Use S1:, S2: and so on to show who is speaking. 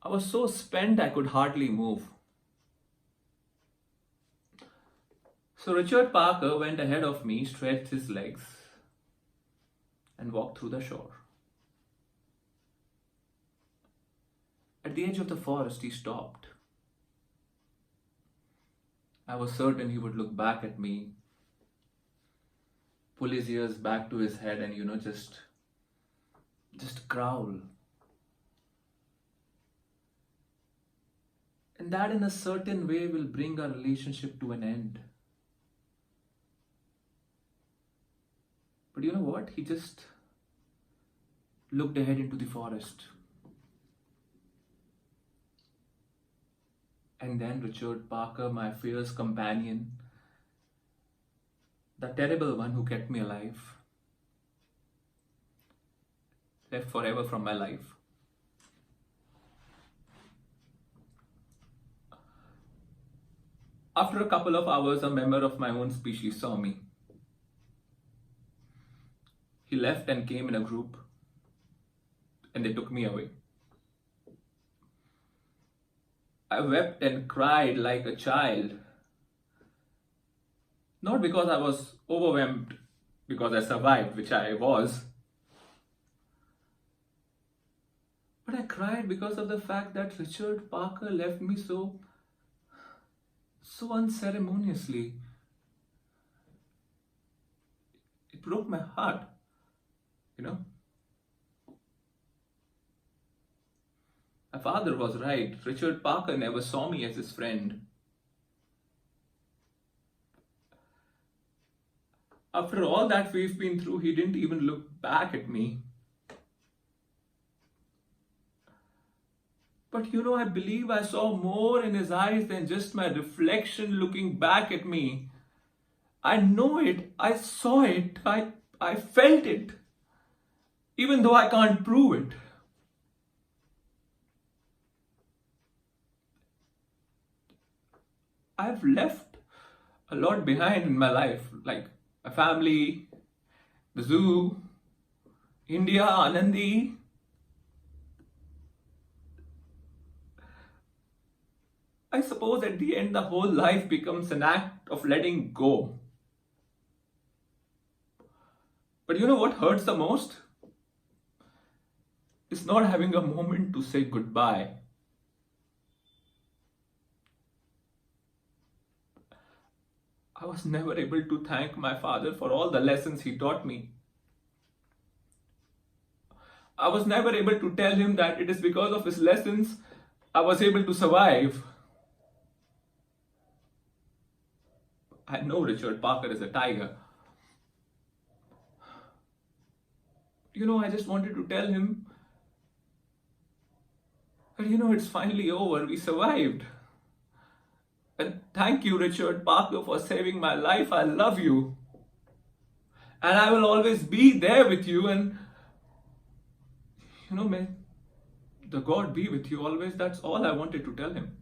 S1: I was so spent I could hardly move. So Richard Parker went ahead of me, stretched his legs, and walked through the shore. At the edge of the forest, he stopped. I was certain he would look back at me, pull his ears back to his head, and just growl. And that in a certain way will bring our relationship to an end. But you know what? He just looked ahead into the forest. And then Richard Parker, my fierce companion, the terrible one who kept me alive, left forever from my life. After a couple of hours, a member of my own species saw me. He left and came in a group, and they took me away. I wept and cried like a child. Not because I was overwhelmed because I survived, which I was, but I cried because of the fact that Richard Parker left me so unceremoniously. It broke my heart, you know. My father was right. Richard Parker never saw me as his friend. After all that we've been through, he didn't even look back at me. But I believe I saw more in his eyes than just my reflection looking back at me. I know it. I saw it. I felt it. Even though I can't prove it. I've left a lot behind in my life, like my family, the zoo, India, Anandi. I suppose at the end, the whole life becomes an act of letting go. But you know what hurts the most? It's not having a moment to say goodbye. I was never able to thank my father for all the lessons he taught me. I was never able to tell him that it is because of his lessons I was able to survive. I know Richard Parker is a tiger. I just wanted to tell him that, it's finally over. We survived. And thank you, Richard Parker, for saving my life. I love you. And I will always be there with you. And, may the God be with you always. That's all I wanted to tell him.